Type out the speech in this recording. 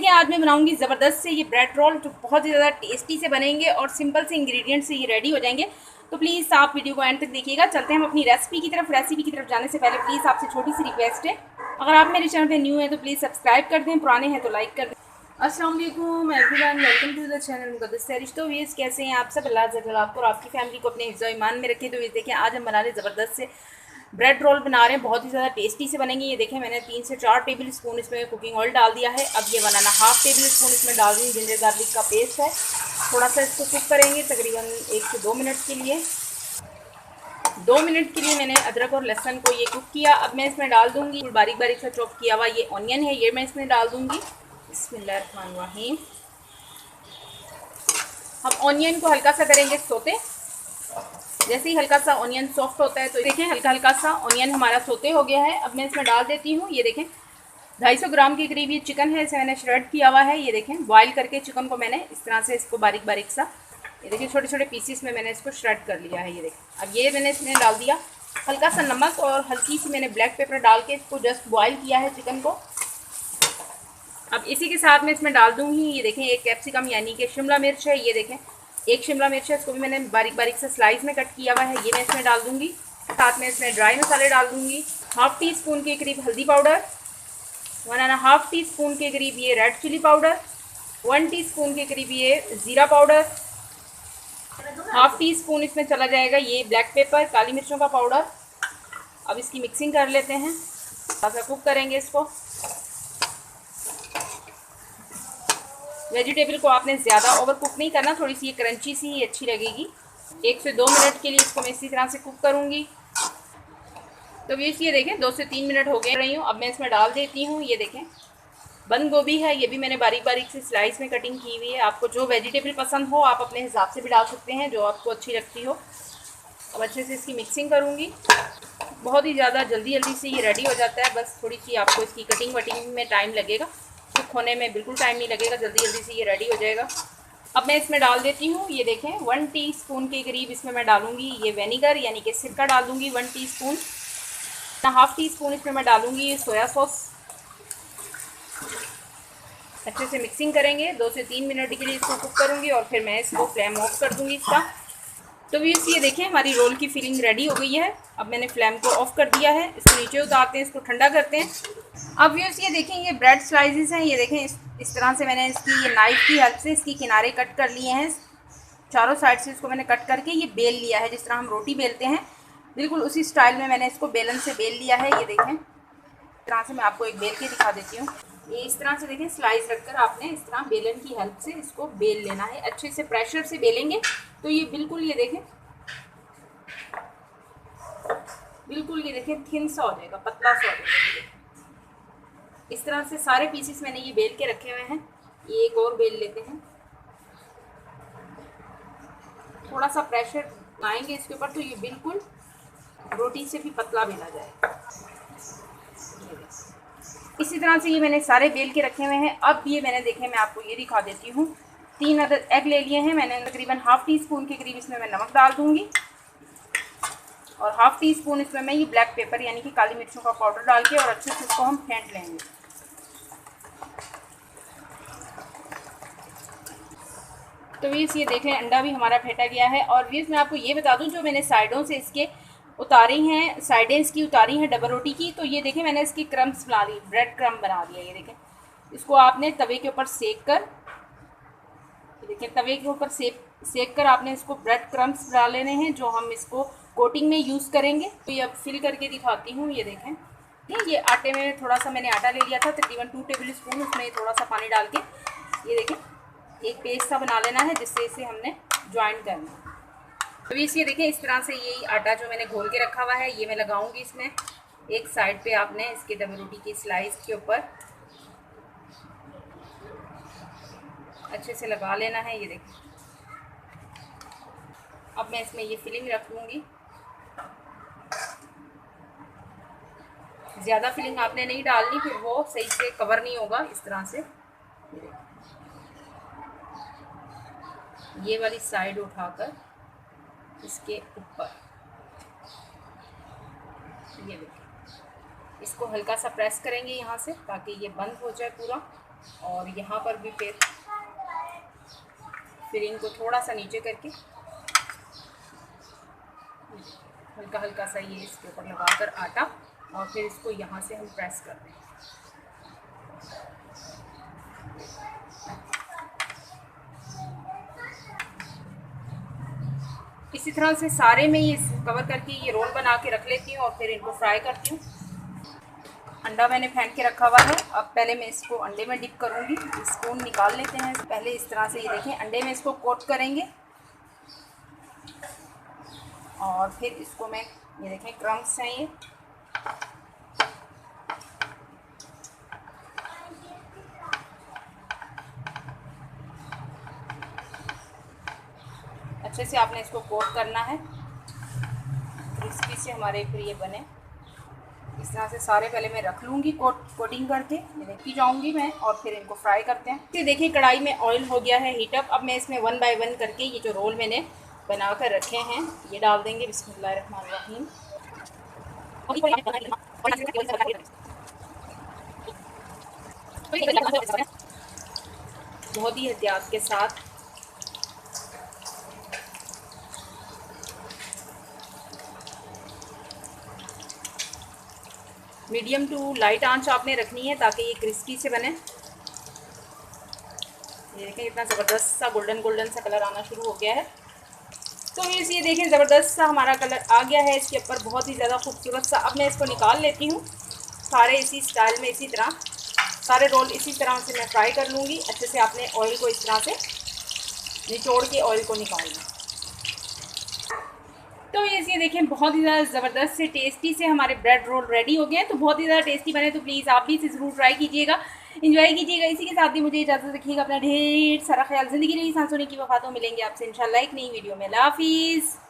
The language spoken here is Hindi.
देखिए आज मैं बनाऊंगी ज़बरदस्त से ये ब्रेड रोल जो बहुत ही ज़्यादा टेस्टी से बनेंगे और सिंपल से इंग्रेडिएंट से ये रेडी हो जाएंगे। तो प्लीज़ आप वीडियो को एंड तक देखिएगा। चलते हैं हम अपनी रेसिपी की तरफ जाने से पहले प्लीज़ आपसे छोटी सी रिक्वेस्ट है, अगर आप मेरे चैनल पे न्यू हैं तो प्लीज़ सब्सक्राइब कर दें, पुराने हैं तो लाइक कर दें। अस्सलाम वालेकुम everyone, welcome to the channel Muqaddas Sairish. तो व्यूअर्स कैसे हैं आप सब? अल्लाह ताला आपको और आपकी फैमिली को अपने हिफ्ज़ ईमान में रखें। तो ये देखें आज हम बना रहे ज़बरदस्त से ब्रेड रोल बना रहे हैं, बहुत ही ज़्यादा टेस्टी से बनेंगे। ये देखें मैंने 3 से 4 टेबल स्पून इसमें कुकिंग ऑयल डाल दिया है। अब ये 1.5 टेबल स्पून इसमें डाल रही हूँ जिंजर गार्लिक का पेस्ट है। थोड़ा सा इसको कुक करेंगे तकरीबन 1 से 2 मिनट के लिए। 2 मिनट के लिए मैंने अदरक और लहसुन को ये कुक किया। अब मैं इसमें डाल दूँगी बारीक बारीक सा चॉप किया हुआ ये ऑनियन है, ये मैं इसमें डाल दूँगी। बिस्मिल्लाहिर्रहमानिर्रहीम। हम ऑनियन को हल्का सा करेंगे सोते। जैसे ही हल्का सा ऑनियन सॉफ्ट होता है तो देखें हल्का हल्का सा ऑनियन हमारा सोते हो गया है। अब मैं इसमें डाल देती हूँ, ये देखें 250 ग्राम के करीब ये चिकन है, इसे मैंने श्रेड किया हुआ है। ये देखें बॉईल करके चिकन को मैंने इस तरह से इसको बारीक बारीक सा, ये देखिए छोटे छोटे पीसीस में मैंने इसको श्रेड कर लिया है। ये देखें अब ये मैंने इसमें डाल दिया हल्का सा नमक और हल्की सी मैंने ब्लैक पेपर डाल के इसको जस्ट बॉयल किया है चिकन को। अब इसी के साथ मैं इसमें डाल दूँगी, ये देखें 1 कैप्सिकम यानी कि शिमला मिर्च है। ये देखें 1 शिमला मिर्च है, इसको भी मैंने बारीक बारीक से स्लाइस में कट किया हुआ है, ये मैं इसमें डाल दूँगी। साथ में इसमें ड्राई मसाले डाल दूँगी। 1/2 टीस्पून के करीब हल्दी पाउडर, 1.5 टीस्पून के करीब ये रेड चिली पाउडर, 1 टीस्पून के करीब ये ज़ीरा पाउडर, 1/2 टीस्पून इसमें चला जाएगा ये ब्लैक पेपर काली मिर्चों का पाउडर। अब इसकी मिक्सिंग कर लेते हैं, थोड़ा सा कुक करेंगे इसको। वेजिटेबल को आपने ज़्यादा ओवर कुक नहीं करना, थोड़ी सी ये क्रंची सी ही अच्छी लगेगी। 1 से 2 मिनट के लिए इसको मैं इसी तरह से कुक करूँगी। तो ये देखें 2 से 3 मिनट हो गए रही हूँ। अब मैं इसमें डाल देती हूँ, ये देखें बंद गोभी है, ये भी मैंने बारीक बारीक से स्लाइस में कटिंग की हुई है। आपको जो वेजिटेबल पसंद हो आप अपने हिसाब से भी डाल सकते हैं, जो आपको अच्छी लगती हो। अब अच्छे से इसकी मिक्सिंग करूँगी। बहुत ही ज़्यादा जल्दी से ये रेडी हो जाता है, बस थोड़ी सी आपको इसकी कटिंग वटिंग में टाइम लगेगा, कुक होने में बिल्कुल टाइम नहीं लगेगा, जल्दी से ये रेडी हो जाएगा। अब मैं इसमें डाल देती हूँ, ये देखें 1 टीस्पून के करीब इसमें मैं डालूँगी ये विनेगर यानी कि सिरका डाल दूँगी 1 टीस्पून। 1/2 टीस्पून इसमें मैं डालूँगी ये सोया सॉस। अच्छे से मिक्सिंग करेंगे, 2 से 3 मिनट के लिए इसको कुक करूँगी और फिर मैं इसको फ्लेम ऑफ कर दूँगी इसका। तो व्यूअर्स ये देखें हमारी रोल की फिलिंग रेडी हो गई है। अब मैंने फ्लेम को ऑफ कर दिया है, इसको नीचे उतारते हैं, इसको ठंडा करते हैं। अब व्यूअर्स ये देखें ये ब्रेड स्लाइसेस हैं, ये देखें इस तरह से मैंने इसकी ये नाइफ़ की हेल्प से इसकी किनारे कट कर लिए हैं। चारों साइड से इसको मैंने कट करके ये बेल लिया है, जिस तरह हम रोटी बेलते हैं बिल्कुल उसी स्टाइल में मैंने इसको बेलन से बेल लिया है। ये देखें इस तरह से मैं आपको एक बेल के दिखा देती हूँ। ये इस तरह से देखें स्लाइस रखकर आपने इस तरह बेलन की हेल्प से इसको बेल लेना है। अच्छे से प्रेशर से बेलेंगे तो ये बिल्कुल ये देखें बिल्कुल ये देखें थिन सा हो जाएगा, पतला सा हो जाएगा। इस तरह से सारे पीसेस मैंने ये बेल के रखे हुए हैं। ये एक और बेल लेते हैं, थोड़ा सा प्रेशर लाएंगे इसके ऊपर तो ये बिल्कुल रोटी से भी पतला बेला जाएगा। इसी तरह से ये मैंने सारे बेल के रखे हुए हैं। अब ये मैंने देखें मैं आपको ये दिखा देती हूँ, 3 अदद एग ले लिए हैं मैंने, तकरीबन 1/2 टीस्पून के करीब इसमें मैं नमक डाल दूँगी और 1/2 टीस्पून इसमें मैं ये ब्लैक पेपर यानी कि काली मिर्चों का पाउडर डाल के और अच्छे से इसको हम फेंट लेंगे। तो ये देखें अंडा भी हमारा फेंटा गया है। और व्यूअर्स मैं आपको ये बता दूं जो मैंने साइडों से इसके उतारी हैं, साइडें इसकी उतारी हैं डबल रोटी की, तो ये देखें मैंने इसकी क्रम्स बना ली, ब्रेड क्रम्ब बना दिया। ये देखें इसको आपने तवे के ऊपर सेक कर, ये देखें तवे के ऊपर सेक कर आपने इसको ब्रेड क्रम्स बना लेने हैं जो हम इसको कोटिंग में यूज़ करेंगे। तो ये अब फिल करके दिखाती हूँ। ये देखें ये आटे में थोड़ा सा मैंने आटा ले लिया था तकरीबन 2 टेबल स्पून, उसमें थोड़ा सा पानी डाल के ये देखें एक पेस्ट सा बना लेना है जिससे इसे हमने ज्वाइन करना है। तो ये देखें इस तरह से ये आटा जो मैंने घोल के रखा हुआ है ये मैं लगाऊंगी इसमें एक साइड पे, आपने इसके डबल रोटी की स्लाइस के ऊपर अच्छे से लगा लेना है। ये देखें अब मैं इसमें ये फिलिंग रख लूँगी। ज़्यादा फिलिंग आपने नहीं डालनी, फिर वो सही से कवर नहीं होगा। इस तरह से ये वाली साइड उठाकर इसके ऊपर ये देखिए इसको हल्का सा प्रेस करेंगे यहाँ से ताकि ये बंद हो जाए पूरा। और यहाँ पर भी फिर इनको थोड़ा सा नीचे करके हल्का हल्का सा ये इसके ऊपर लगाकर आटा, और फिर इसको यहाँ से हम प्रेस कर दें। इसी तरह से सारे में ये कवर करके ये रोल बना के रख लेती हूँ और फिर इनको फ्राई करती हूँ। अंडा मैंने फेंट के रखा हुआ है। अब पहले मैं इसको अंडे में डिप करूँगी। स्पून निकाल लेते हैं। पहले इस तरह से ये देखें अंडे में इसको कोट करेंगे और फिर इसको मैं ये देखें क्रम्स हैं ये अच्छे से आपने इसको कोट करना है, क्रिस्पी से हमारे फिर ये बने। इस तरह से सारे पहले मैं रख लूँगी कोटिंग करके, ये देखती जाऊँगी मैं, और फिर इनको फ्राई करते हैं। फिर देखिए कढ़ाई में ऑयल हो गया है हीट अप। अब मैं इसमें 1 बाय 1 करके ये जो रोल मैंने बना कर रखे हैं ये डाल देंगे। बिस्मिल्लाहिर्रहमानिर्रहीम। बहुत ही एहतियात के साथ मीडियम टू लाइट आंच आपने रखनी है ताकि ये क्रिस्पी से बने। ये देखें इतना ज़बरदस्त सा गोल्डन सा कलर आना शुरू हो गया है। तो ये देखें ज़बरदस्त सा हमारा कलर आ गया है इसके ऊपर, बहुत ही ज़्यादा खूबसूरत सा। अब मैं इसको निकाल लेती हूँ। सारे इसी स्टाइल में इसी तरह सारे रोल इसी तरह से मैं फ्राई कर लूँगी। अच्छे से आपने ऑयल को इस तरह से निचोड़ के ऑयल को निकालना। तो ये देखें बहुत ही ज़्यादा ज़बरदस्त से टेस्टी से हमारे ब्रेड रोल रेडी हो गए हैं। तो बहुत ही ज़्यादा टेस्टी बने, तो प्लीज़ आप भी इसे ज़रूर ट्राई कीजिएगा, एंजॉय कीजिएगा। इसी के साथ ही मुझे इजाज़त रखिएगा। अपना ढेर सारा ख्याल। ज़िंदगी रही सांसों की वफ़ातों। मिलेंगे आपसे इंशाल्लाह एक नई वीडियो में। अल्लाह हाफ़िज़।